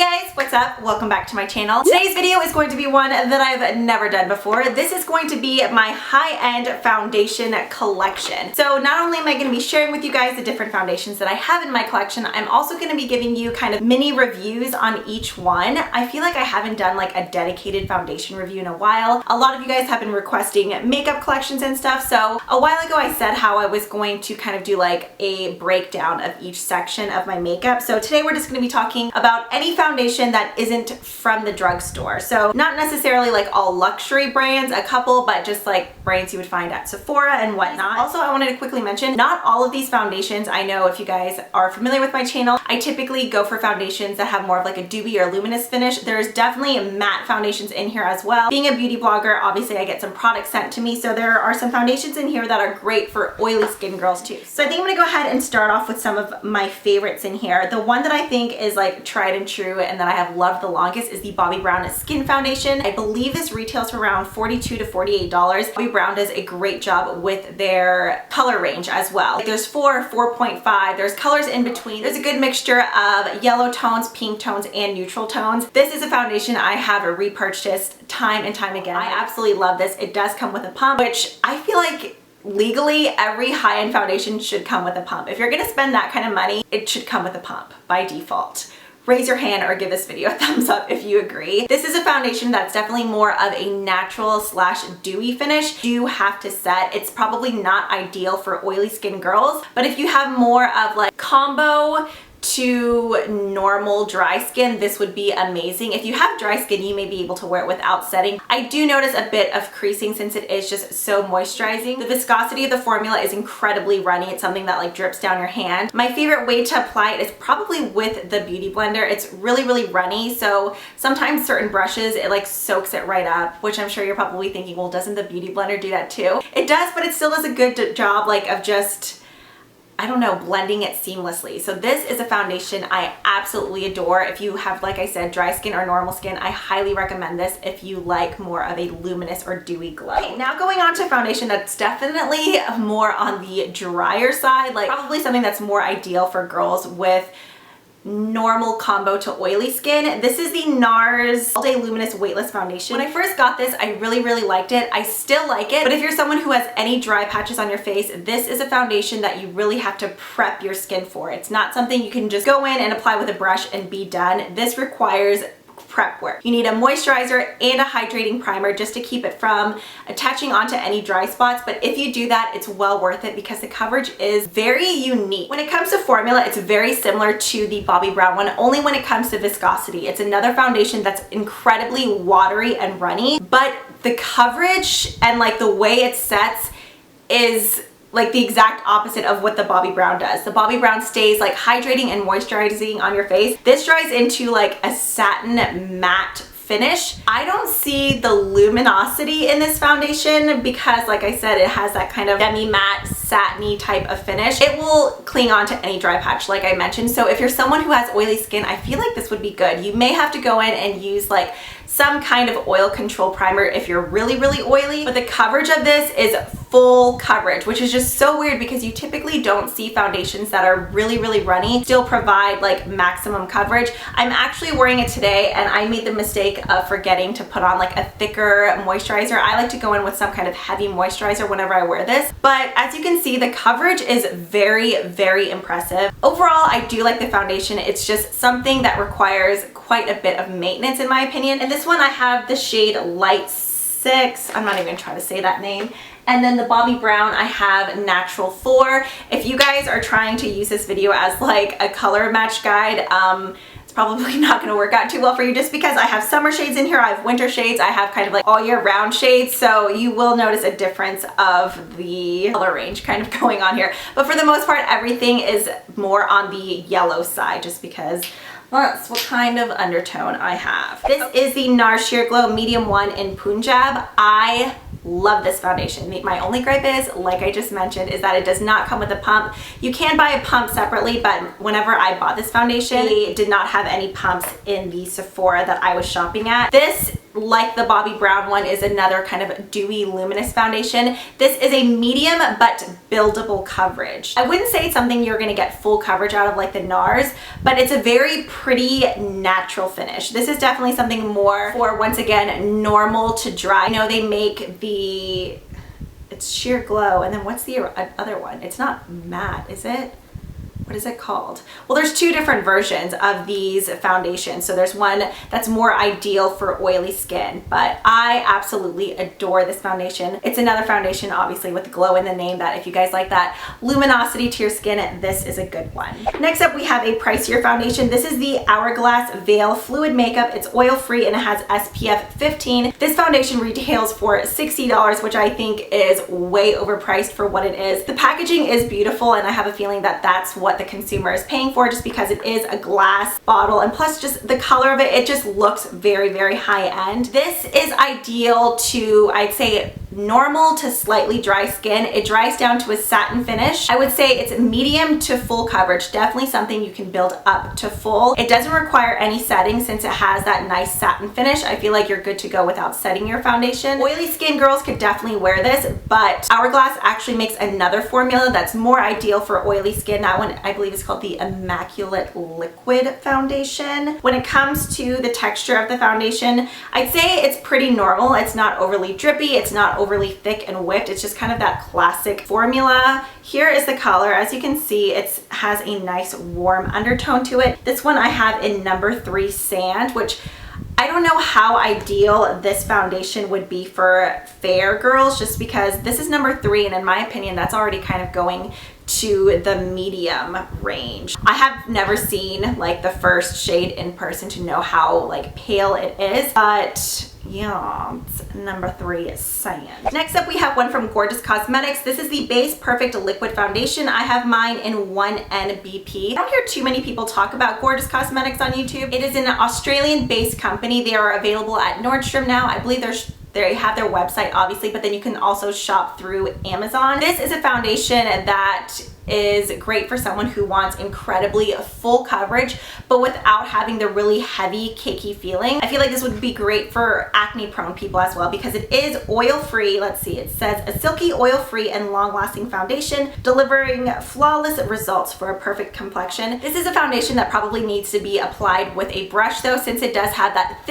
guys, what's up? Welcome back to my channel. Today's video is going to be one that I've never done before. This is going to be my high-end foundation collection. So not only am I going to be sharing with you guys the different foundations that I have in my collection, I'm also going to be giving you kind of mini reviews on each one. I feel like I haven't done like a dedicated foundation review in a while. A lot of you guys have been requesting makeup collections and stuff, so a while ago I said how I was going to kind of do like a breakdown of each section of my makeup. So today we're just going to be talking about any foundation that isn't from the drugstore. So not necessarily like all luxury brands, a couple, but just like brands you would find at Sephora and whatnot. Also, I wanted to quickly mention, not all of these foundations, I know if you guys are familiar with my channel, I typically go for foundations that have more of like a dewy or luminous finish. There's definitely matte foundations in here as well. Being a beauty blogger, obviously I get some products sent to me, so there are some foundations in here that are great for oily skin girls too. So I think I'm gonna go ahead and start off with some of my favorites in here. The one that I think is like tried and true and that I have loved the longest is the Bobbi Brown Skin Foundation. I believe this retails for around $42 to $48. Bobbi Brown does a great job with their color range as well. Like there's 4, 4.5, there's colors in between. There's a good mixture of yellow tones, pink tones, and neutral tones. This is a foundation I have repurchased time and time again. I absolutely love this. It does come with a pump, which I feel like legally every high-end foundation should come with a pump. If you're gonna spend that kind of money, it should come with a pump by default. Raise your hand or give this video a thumbs up if you agree. This is a foundation that's definitely more of a natural slash dewy finish. You have to set. It's probably not ideal for oily skin girls, but if you have more of like combo to normal dry skin, this would be amazing. If you have dry skin, you may be able to wear it without setting. I do notice a bit of creasing since it is just so moisturizing. The viscosity of the formula is incredibly runny. It's something that like drips down your hand. My favorite way to apply it is probably with the beauty blender. It's really runny, so sometimes certain brushes, it like soaks it right up, which I'm sure you're probably thinking, well, doesn't the beauty blender do that too? It does, but it still does a good job like of just, I don't know, blending it seamlessly. So this is a foundation I absolutely adore. If you have, like I said, dry skin or normal skin, I highly recommend this if you like more of a luminous or dewy glow. Okay, now going on to foundation that's definitely more on the drier side, like probably something that's more ideal for girls with normal combo to oily skin. This is the Nars All Day Luminous Weightless Foundation. When I first got this, I really liked it. I still like it, but if you're someone who has any dry patches on your face, this is a foundation that you really have to prep your skin for. It's not something you can just go in and apply with a brush and be done. This requires prep work. You need a moisturizer and a hydrating primer just to keep it from attaching onto any dry spots, but if you do that, it's well worth it because the coverage is very unique. When it comes to formula, it's very similar to the Bobbi Brown one, only when it comes to viscosity. It's another foundation that's incredibly watery and runny, but the coverage and like the way it sets is like the exact opposite of what the Bobbi Brown does. The Bobbi Brown stays like hydrating and moisturizing on your face. This dries into like a satin matte finish. I don't see the luminosity in this foundation because, like I said, it has that kind of demi-matte, satiny type of finish. It will cling on to any dry patch, like I mentioned. So if you're someone who has oily skin, I feel like this would be good. You may have to go in and use like some kind of oil control primer if you're really oily, but the coverage of this is full coverage, which is just so weird because you typically don't see foundations that are really runny still provide like maximum coverage. I'm actually wearing it today and I made the mistake of forgetting to put on like a thicker moisturizer. I like to go in with some kind of heavy moisturizer whenever I wear this, but as you can see, the coverage is very impressive. Overall, I do like the foundation. It's just something that requires quite a bit of maintenance in my opinion. And this one I have the shade Light 6. I'm not even trying to say that name. And then the Bobbi Brown I have Natural 4. If you guys are trying to use this video as like a color match guide, it's probably not going to work out too well for you just because I have summer shades in here, I have winter shades, I have kind of like all year round shades, so you will notice a difference of the color range kind of going on here. But for the most part, everything is more on the yellow side just because that's what kind of undertone I have. This is the Nars Sheer Glow Medium 1 in Punjab. I love this foundation. My only gripe is, like I just mentioned, is that it does not come with a pump. You can buy a pump separately, but whenever I bought this foundation, they did not have any pumps in the Sephora that I was shopping at. This like the Bobbi Brown one, is another kind of dewy luminous foundation. This is a medium but buildable coverage. I wouldn't say it's something you're gonna get full coverage out of like the Nars, but it's a very pretty natural finish. This is definitely something more for, once again, normal to dry. I know they make the, it's Sheer Glow, and then what's the other one? It's not matte, is it? What is it called? Well, there's two different versions of these foundations. So there's one that's more ideal for oily skin, but I absolutely adore this foundation. It's another foundation, obviously, with glow in the name, that if you guys like that luminosity to your skin, this is a good one. Next up, we have a pricier foundation. This is the Hourglass Veil Fluid Makeup. It's oil-free and it has SPF 15. This foundation retails for $60, which I think is way overpriced for what it is. The packaging is beautiful, and I have a feeling that that's what the consumer is paying for, just because it is a glass bottle, and plus just the color of it, it just looks very, very high end. This is ideal to, I'd say, normal to slightly dry skin. It dries down to a satin finish. I would say it's medium to full coverage, definitely something you can build up to full. It doesn't require any setting since it has that nice satin finish. I feel like you're good to go without setting your foundation. Oily skin girls could definitely wear this, but Hourglass actually makes another formula that's more ideal for oily skin. That one I believe is called the Immaculate Liquid Foundation. When it comes to the texture of the foundation, I'd say it's pretty normal. It's not overly drippy, it's not overly thick and whipped. It's just kind of that classic formula. Here is the color. As you can see, it has a nice warm undertone to it. This one I have in number 3 Sand, which I don't know how ideal this foundation would be for fair girls, just because this is number 3, and in my opinion, that's already kind of going to the medium range. I have never seen like the first shade in person to know how like pale it is, but yeah, it's number 3 Sand. Next up, we have one from Gorgeous Cosmetics. This is the Base Perfect Liquid Foundation. I have mine in 1NBP. I don't hear too many people talk about Gorgeous Cosmetics on YouTube. It is an Australian-based company. They are available at Nordstrom now. I believe they have their website, obviously, but then you can also shop through Amazon. This is a foundation that is great for someone who wants incredibly full coverage, but without having the really heavy, cakey feeling. I feel like this would be great for acne-prone people as well, because it is oil-free. Let's see, it says a silky, oil-free, and long-lasting foundation, delivering flawless results for a perfect complexion. This is a foundation that probably needs to be applied with a brush, though, since it does have that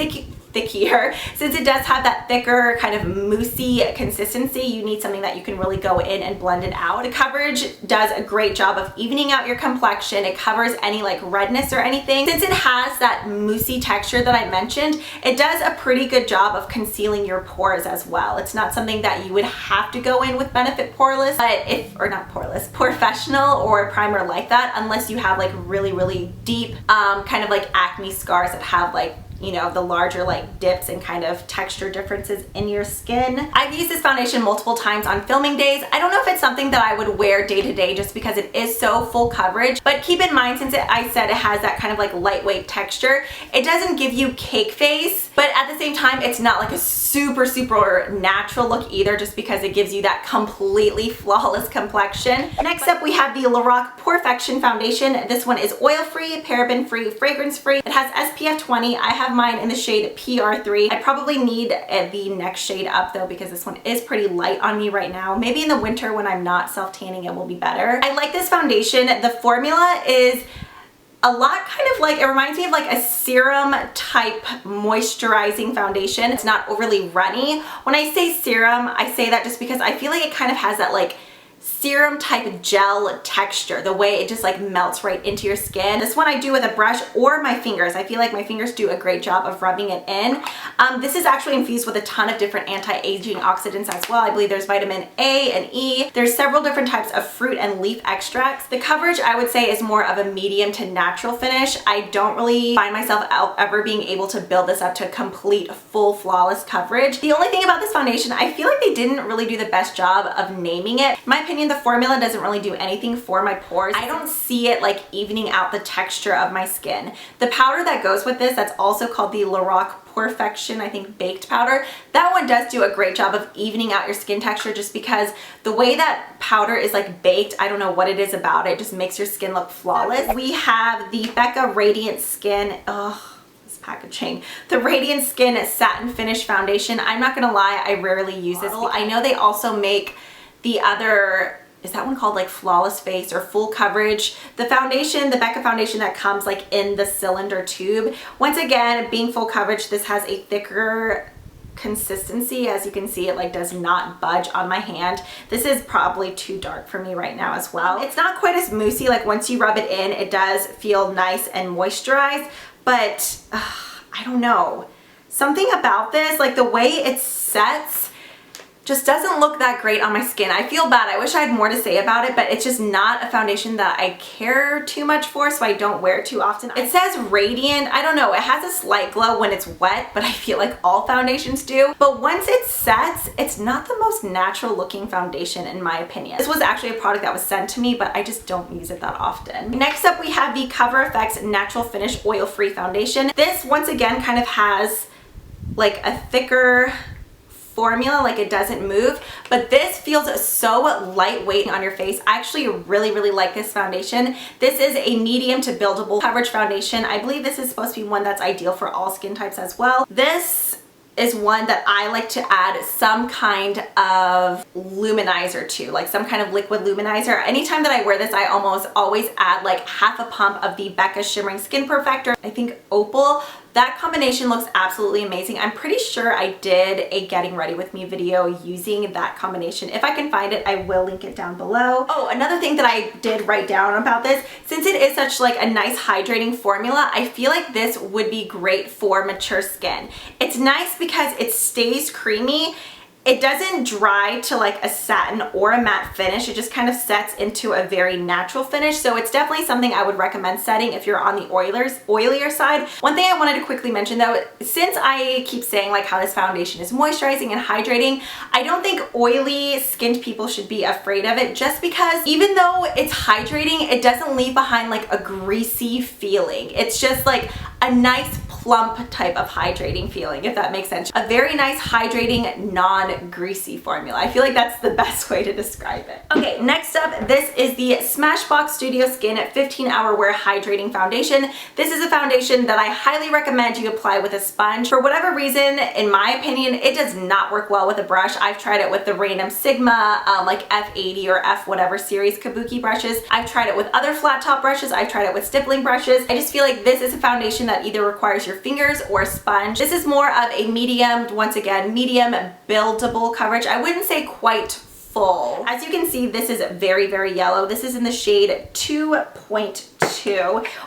since it does have that thicker kind of moussey consistency, you need something that you can really go in and blend it out. The coverage does a great job of evening out your complexion. It covers any like redness or anything. Since it has that moussey texture that I mentioned, it does a pretty good job of concealing your pores as well. It's not something that you would have to go in with Benefit Poreless, but Professional or a primer like that, unless you have like really, really deep kind of like acne scars that have like, you know, the larger like dips and kind of texture differences in your skin. I've used this foundation multiple times on filming days. I don't know if it's something that I would wear day to day just because it is so full coverage, but keep in mind, since I said it has that kind of like lightweight texture, it doesn't give you cake face, but at the same time, it's not like a super, super natural look either, just because it gives you that completely flawless complexion. Next up, we have the Lorac Perfection Foundation. This one is oil-free, paraben-free, fragrance-free. It has SPF 20. I have mine in the shade PR3. I probably need the next shade up though, because this one is pretty light on me right now. Maybe in the winter when I'm not self-tanning, it will be better. I like this foundation. The formula is a lot kind of like, it reminds me of like a serum type moisturizing foundation. It's not overly runny. When I say serum, I say that just because I feel like it kind of has that like serum type gel texture, the way it just like melts right into your skin. This one I do with a brush or my fingers. I feel like my fingers do a great job of rubbing it in. This is actually infused with a ton of different anti-aging oxidants as well. I believe there's vitamin A and E. There's several different types of fruit and leaf extracts. The coverage, I would say, is more of a medium to natural finish. I don't really find myself ever being able to build this up to complete full flawless coverage. The only thing about this foundation, I feel like they didn't really do the best job of naming it. In my opinion, the formula doesn't really do anything for my pores. I don't see it like evening out the texture of my skin. The powder that goes with this, that's also called the Lorac Perfection, I think, baked powder. That one does do a great job of evening out your skin texture, just because the way that powder is like baked, I don't know what it is about it, just makes your skin look flawless. We have the Becca Radiant Skin. Ugh. packaging. The Radiant Skin Satin Finish Foundation. I'm not gonna lie, I rarely use this. I know they also make the other, is that one called like Flawless Face or Full Coverage? The foundation, the Becca foundation that comes like in the cylinder tube. Once again, being full coverage, this has a thicker consistency. As you can see, it like does not budge on my hand. This is probably too dark for me right now as well. It's not quite as moussey. Like once you rub it in, it does feel nice and moisturized, but I don't know. Something about this, like the way it sets, just doesn't look that great on my skin. I feel bad. I wish I had more to say about it, but it's just not a foundation that I care too much for, so I don't wear it too often. It says radiant. I don't know. It has a slight glow when it's wet, but I feel like all foundations do. But once it sets, it's not the most natural looking foundation in my opinion. This was actually a product that was sent to me, but I just don't use it that often. Next up, we have the Cover FX Natural Finish Oil-Free Foundation. This, once again, kind of has like a thicker formula, like it doesn't move, but this feels so lightweight on your face. I actually really like this foundation. This is a medium to buildable coverage foundation. I believe this is supposed to be one that's ideal for all skin types as well. This is one that I like to add some kind of luminizer to, like some kind of liquid luminizer. Anytime that I wear this, I almost always add like half a pump of the Becca Shimmering Skin Perfector, I think Opal. That combination looks absolutely amazing. I'm pretty sure I did a getting ready with me video using that combination. If I can find it, I will link it down below. Oh, another thing that I did write down about this, since it is such like a nice hydrating formula, I feel like this would be great for mature skin. It's nice because it stays creamy. It doesn't dry to like a satin or a matte finish. It just kind of sets into a very natural finish. So it's definitely something I would recommend setting if you're on the oilier side. One thing I wanted to quickly mention though, since I keep saying like how this foundation is moisturizing and hydrating, I don't think oily skinned people should be afraid of it, just because even though it's hydrating, it doesn't leave behind like a greasy feeling. It's just like a nice plump type of hydrating feeling, if that makes sense. A very nice hydrating, non-greasy formula. I feel like that's the best way to describe it. Okay, next up, this is the Smashbox Studio Skin 15-Hour Wear Hydrating Foundation. This is a foundation that I highly recommend you apply with a sponge. For whatever reason, in my opinion, it does not work well with a brush. I've tried it with the random Sigma, like F80 or F whatever series kabuki brushes. I've tried it with other flat top brushes. I've tried it with stippling brushes. I just feel like this is a foundation that either requires your fingers or a sponge. This is more of a medium, once again, medium buildable coverage. I wouldn't say quite full. As you can see, this is very yellow. This is in the shade 2.2.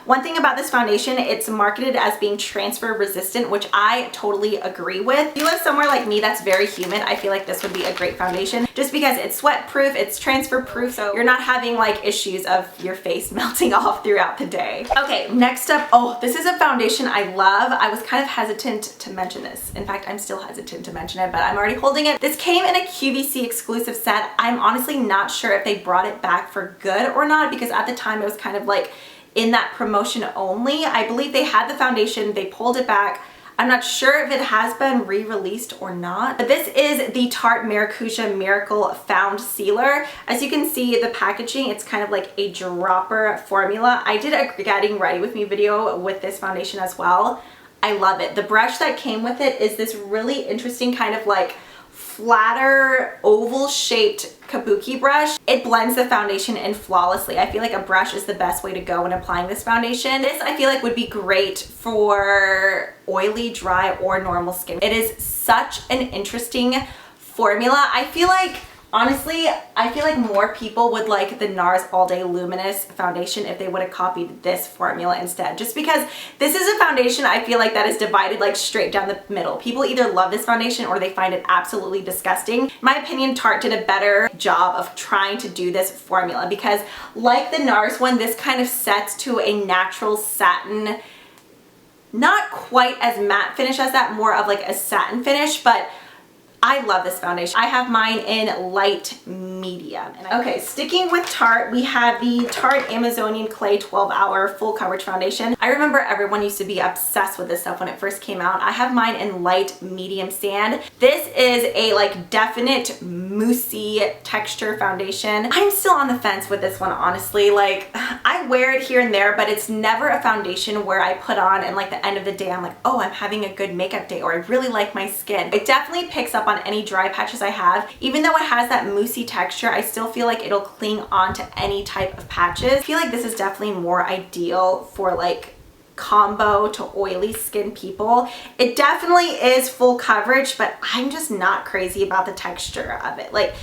One thing about this foundation, it's marketed as being transfer resistant, which I totally agree with. If you live somewhere like me that's very humid, I feel like this would be a great foundation just because it's sweat proof, it's transfer proof, so you're not having like issues of your face melting off throughout the day. Okay, next up, oh, this is a foundation I love. I was kind of hesitant to mention this. In fact, I'm still hesitant to mention it, but I'm already holding it. This came in a QVC exclusive set. I'm honestly not sure if they brought it back for good or not, because at the time it was kind of like in that promotion only. I believe they had the foundation, they pulled it back. I'm not sure if it has been re-released or not, but this is the Tarte Maracuja Miracle Found Sealer. As you can see, the packaging, it's kind of like a dropper formula. I did a getting ready with me video with this foundation as well. I love it. The brush that came with it is this really interesting kind of like flatter oval shaped kabuki brush. It blends the foundation in flawlessly. I feel like a brush is the best way to go when applying this foundation. This I feel like would be great for oily, dry, or normal skin. It is such an interesting formula. I feel like, honestly, I feel like more people would like the Nars All Day Luminous foundation if they would have copied this formula instead. Just because this is a foundation I feel like that is divided like straight down the middle. People either love this foundation or they find it absolutely disgusting. In my opinion, Tarte did a better job of trying to do this formula because like the Nars one, this kind of sets to a natural satin, not quite as matte finish as that, more of like a satin finish, but I love this foundation. I have mine in light medium. medium. Okay, sticking with Tarte, we have the Tarte Amazonian Clay 12-Hour Full Coverage Foundation. I remember everyone used to be obsessed with this stuff when it first came out. I have mine in light medium sand. This is a like definite moussey texture foundation. I'm still on the fence with this one, honestly. Like, I wear it here and there, but it's never a foundation where I put on and like the end of the day I'm like, oh, I'm having a good makeup day, or I really like my skin. It definitely picks up on any dry patches I have. Even though it has that moussey texture, I still feel like it'll cling on to any type of patches. I feel like this is definitely more ideal for like combo to oily skin people. It definitely is full coverage, but I'm just not crazy about the texture of it. Like,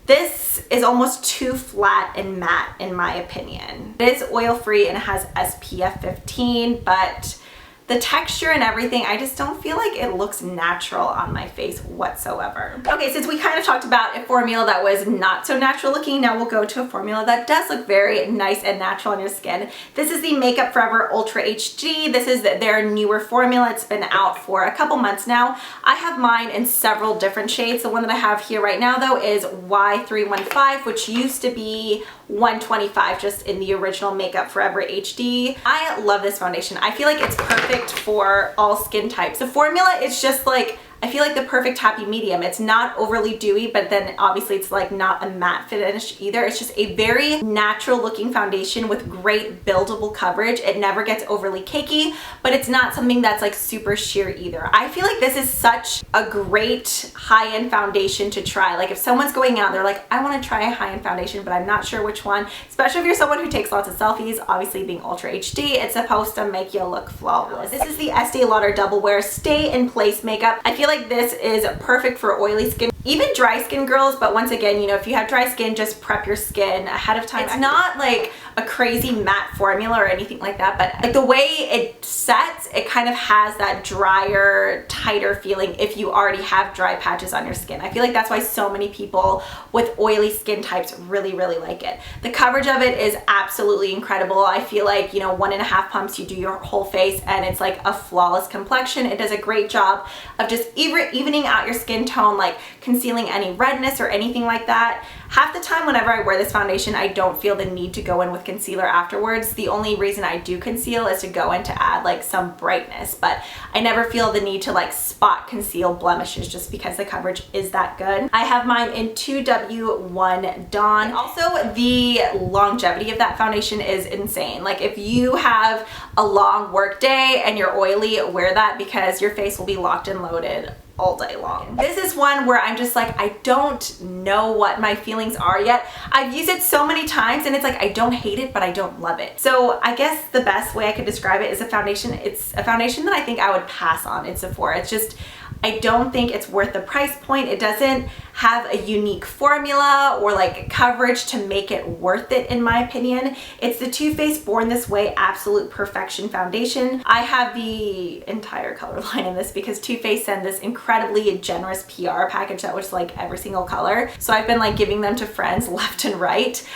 this is almost too flat and matte in my opinion. It is oil free and it has SPF 15, but the texture and everything, I just don't feel like it looks natural on my face whatsoever. Okay, since we kind of talked about a formula that was not so natural looking, now we'll go to a formula that does look very nice and natural on your skin. This is the Makeup Forever Ultra HD. This is their newer formula. It's been out for a couple months now. I have mine in several different shades. The one that I have here right now though is Y315, which used to be 125 just in the original Makeup Forever HD. I love this foundation. I feel like it's perfect for all skin types. The formula is just like, I feel like the perfect happy medium. It's not overly dewy, but then obviously it's like not a matte finish either. It's just a very natural looking foundation with great buildable coverage. It never gets overly cakey, but it's not something that's like super sheer either. I feel like this is such a great high-end foundation to try. Like if someone's going out, they're like, I want to try a high-end foundation, but I'm not sure which one. Especially if you're someone who takes lots of selfies, obviously being Ultra HD, it's supposed to make you look flawless. This is the Estee Lauder Double Wear Stay in Place makeup. I feel like this is perfect for oily skin, even dry skin girls, but once again, you know, if you have dry skin, just prep your skin ahead of time. It's not like a crazy matte formula or anything like that, but like the way it sets, it kind of has that drier, tighter feeling if you already have dry patches on your skin. I feel like that's why so many people with oily skin types really, really like it. The coverage of it is absolutely incredible. I feel like, you know, 1.5 pumps, you do your whole face and it's like a flawless complexion. It does a great job of just evening out your skin tone, like concealing any redness or anything like that. Half the time whenever I wear this foundation, I don't feel the need to go in with concealer afterwards. The only reason I do conceal is to go in to add like some brightness, but I never feel the need to like spot conceal blemishes just because the coverage is that good. I have mine in 2W1 Dawn. Also, the longevity of that foundation is insane. Like if you have a long work day and you're oily, wear that because your face will be locked and loaded all day long. This is one where I'm just like, I don't know what my feelings are yet. I've used it so many times and it's like, I don't hate it, but I don't love it. So I guess the best way I could describe it is a foundation. It's a foundation that I think I would pass on in Sephora. It's just, I don't think it's worth the price point. It doesn't have a unique formula or like coverage to make it worth it in my opinion. It's the Too Faced Born This Way Absolute Perfection Foundation. I have the entire color line in this because Too Faced sent this incredibly generous PR package that was like every single color. So I've been like giving them to friends left and right.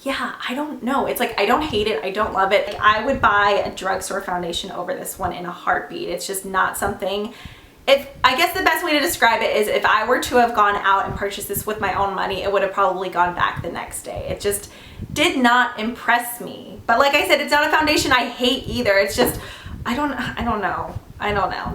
Yeah, I don't know. It's like, I don't hate it. I don't love it. Like, I would buy a drugstore foundation over this one in a heartbeat. It's just not something, I guess the best way to describe it is if I were to have gone out and purchased this with my own money, it would have probably gone back the next day. It just did not impress me. But like I said, it's not a foundation I hate either. It's just, I don't know.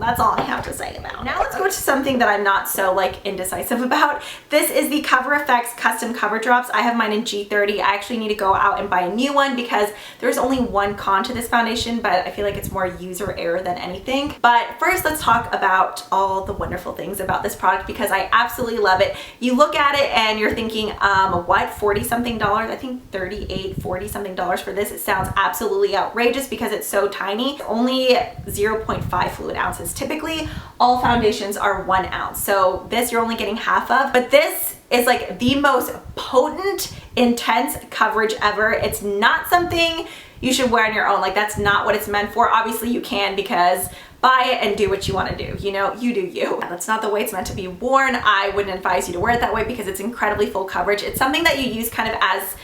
That's all I have to say about it. Now let's go to something that I'm not so like indecisive about. This is the Cover FX Custom Cover Drops. I have mine in G30. I actually need to go out and buy a new one because there's only one con to this foundation, but I feel like it's more user error than anything. But first, let's talk about all the wonderful things about this product because I absolutely love it. You look at it and you're thinking, what, 40 something dollars? I think 38, 40 something dollars for this. It sounds absolutely outrageous because it's so tiny. Only 0.5 fluid ounces. Typically, all foundations are 1 ounce. So this you're only getting half of, but this is like the most potent, intense coverage ever. It's not something you should wear on your own. Like that's not what it's meant for. Obviously you can because buy it and do what you want to do. You know, you do you. That's not the way it's meant to be worn. I wouldn't advise you to wear it that way because it's incredibly full coverage. It's something that you use kind of as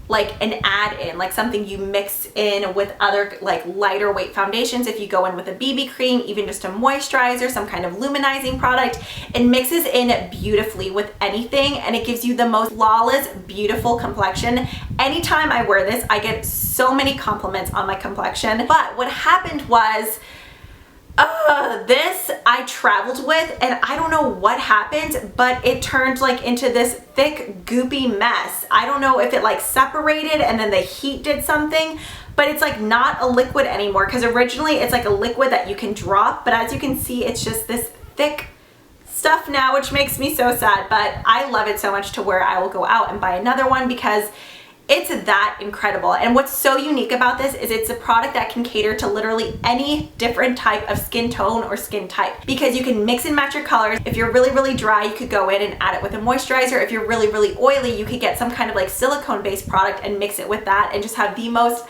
like an add-in, like something you mix in with other like lighter weight foundations. If you go in with a BB cream, even just a moisturizer, some kind of luminizing product, it mixes in beautifully with anything and it gives you the most flawless, beautiful complexion. Anytime I wear this, I get so many compliments on my complexion. But what happened was, this I traveled with and I don't know what happened, but it turned like into this thick goopy mess. I don't know if it like separated and then the heat did something, but it's like not a liquid anymore, because originally it's like a liquid that you can drop, but as you can see, it's just this thick stuff now, which makes me so sad. But I love it so much to where I will go out and buy another one because it's that incredible. And what's so unique about this is it's a product that can cater to literally any different type of skin tone or skin type, because you can mix and match your colors. If you're really, really dry, you could go in and add it with a moisturizer. If you're really, really oily, you could get some kind of like silicone based product and mix it with that and just have the most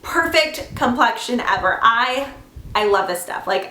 perfect complexion ever. I love this stuff. Like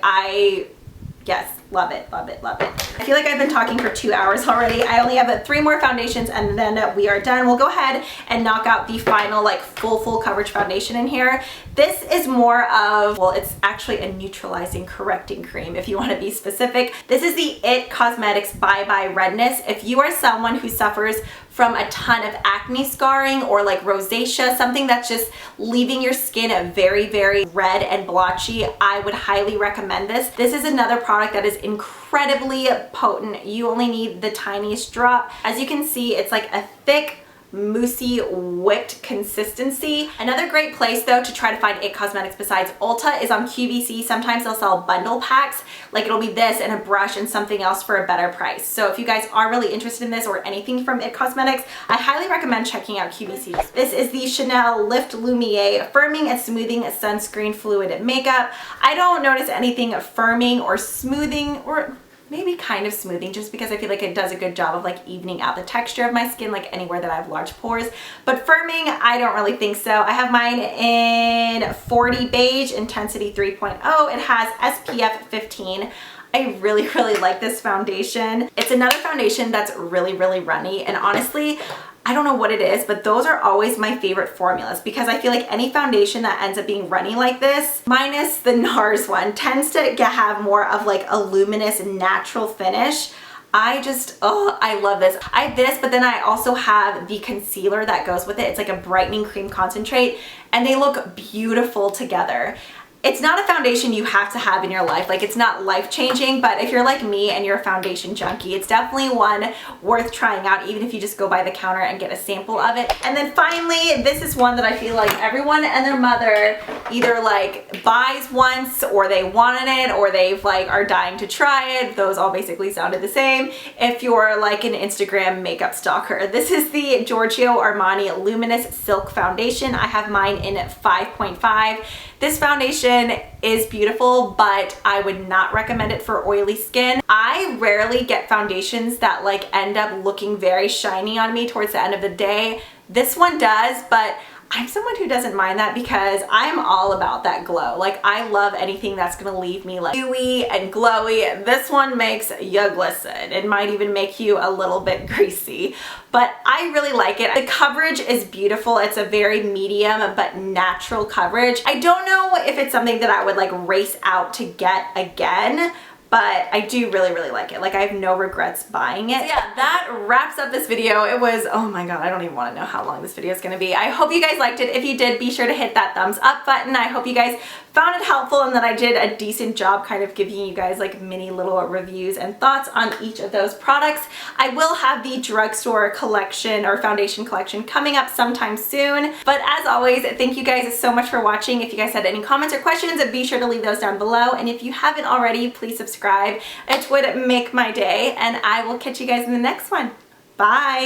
yes, love it, love it, love it. I feel like I've been talking for 2 hours already. I only have 3 more foundations and then we are done. We'll go ahead and knock out the final like full coverage foundation in here. This is more of, well, it's actually a neutralizing correcting cream if you want to be specific. This is the IT Cosmetics Bye Bye Redness. If you are someone who suffers from a ton of acne scarring or like rosacea, something that's just leaving your skin very, very red and blotchy, I would highly recommend this. This is another product that is incredibly potent. You only need the tiniest drop. As you can see, it's like a thick, moussey, whipped consistency. Another great place though to try to find IT Cosmetics besides Ulta is on QVC. Sometimes they'll sell bundle packs, like it'll be this and a brush and something else for a better price. So if you guys are really interested in this or anything from IT Cosmetics, I highly recommend checking out QVC. This is the Chanel Lift Lumiere Firming and Smoothing Sunscreen Fluid Makeup. I don't notice anything firming or smoothing, or maybe kind of smoothing, just because I feel like it does a good job of like evening out the texture of my skin, like anywhere that I have large pores. But firming, I don't really think so. I have mine in 40 Beige, Intensity 3.0. It has SPF 15. I really, really like this foundation. It's another foundation that's really, really runny, and honestly, I don't know what it is, but those are always my favorite formulas, because I feel like any foundation that ends up being runny like this, minus the Nars one, tends to have more of like a luminous natural finish. I love this. I have this, but then I also have the concealer that goes with it. It's like a brightening cream concentrate, and they look beautiful together. It's not a foundation you have to have in your life. Like, it's not life-changing, but if you're like me and you're a foundation junkie, it's definitely one worth trying out, even if you just go by the counter and get a sample of it. And then finally, this is one that I feel like everyone and their mother either like buys once, or they wanted it, or they've like are dying to try it. Those all basically sounded the same. If you're like an Instagram makeup stalker, this is the Giorgio Armani Luminous Silk Foundation. I have mine in 5.5. This foundation is beautiful, but I would not recommend it for oily skin. I rarely get foundations that like end up looking very shiny on me towards the end of the day. This one does, but I'm someone who doesn't mind that because I'm all about that glow. Like, I love anything that's gonna leave me like dewy and glowy. This one makes you glisten. It might even make you a little bit greasy, but I really like it. The coverage is beautiful. It's a very medium but natural coverage. I don't know if it's something that I would like race out to get again, but I do really, really like it. Like, I have no regrets buying it. So yeah, that wraps up this video. It was, oh my god, I don't even want to know how long this video is going to be. I hope you guys liked it. If you did, be sure to hit that thumbs up button. I hope you guys found it helpful and that I did a decent job kind of giving you guys like mini little reviews and thoughts on each of those products. I will have the drugstore collection or foundation collection coming up sometime soon. But as always, thank you guys so much for watching. If you guys had any comments or questions, be sure to leave those down below. And if you haven't already, please subscribe. It would make my day, and I will catch you guys in the next one. Bye!